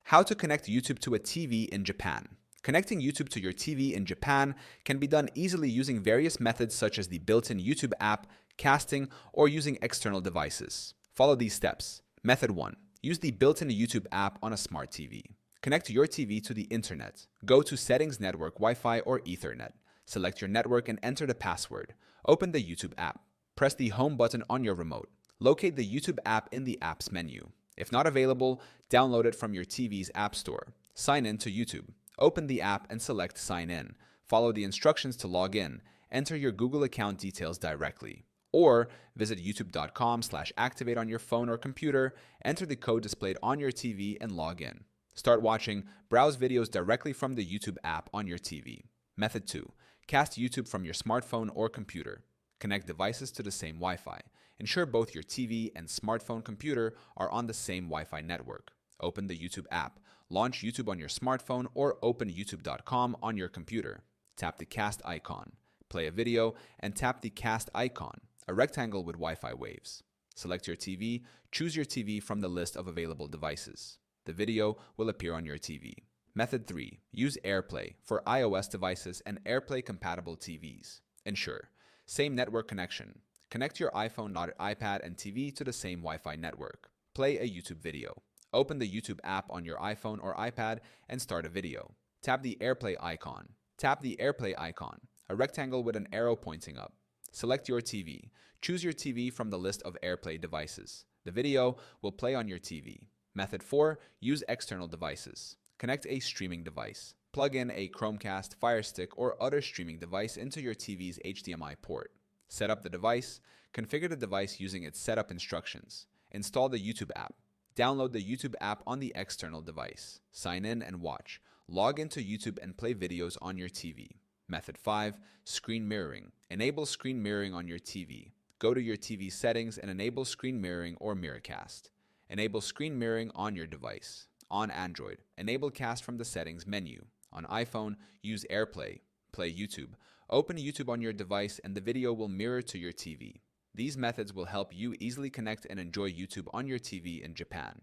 How to connect YouTube to a TV in Japan. Connecting YouTube to your TV in Japan can be done easily using various methods such as the built-in YouTube app, casting, or using external devices. Follow these steps. Method 1. Use the built-in YouTube app on a smart TV. Connect your TV to the internet. Go to Settings, Network, Wi-Fi, or Ethernet. Select your network and enter the password. Open the YouTube app. Press the Home button on your remote. Locate the YouTube app in the Apps menu. If not available, download it from your TV's App Store. Sign in to YouTube. Open the app and select Sign In. Follow the instructions to log in. Enter your Google account details directly. Or visit youtube.com/activate on your phone or computer, enter the code displayed on your TV, and log in. Start watching, browse videos directly from the YouTube app on your TV. Method 2. Cast YouTube from your smartphone or computer. Connect devices to the same Wi-Fi. Ensure both your TV and smartphone computer are on the same Wi-Fi network. Open the YouTube app. Launch YouTube on your smartphone or open youtube.com on your computer. Tap the cast icon. Play a video and tap the cast icon, a rectangle with Wi-Fi waves. Select your TV. Choose your TV from the list of available devices. The video will appear on your TV. Method 3. Use AirPlay for iOS devices and AirPlay-Compatible TVs. Ensure same network connection. Connect your iPhone, iPad, and TV to the same Wi-Fi network. Play a YouTube video. Open the YouTube app on your iPhone or iPad and start a video. Tap the AirPlay icon. Tap the AirPlay icon, a rectangle with an arrow pointing up. Select your TV. Choose your TV from the list of AirPlay devices. The video will play on your TV. Method 4. Use external devices. Connect a streaming device. Plug in a Chromecast, Fire Stick, or other streaming device into your TV's HDMI port. Set up the device. Configure the device using its setup instructions. Install the YouTube app. Download the YouTube app on the external device. Sign in and watch. Log into YouTube and play videos on your TV. Method 5. Screen mirroring. Enable screen mirroring on your TV. Go to your TV settings and enable screen mirroring or Miracast. Enable screen mirroring on your device. On Android, enable cast from the settings menu. On iPhone, use AirPlay. Play YouTube. Open YouTube on your device and the video will mirror to your TV. These methods will help you easily connect and enjoy YouTube on your TV in Japan.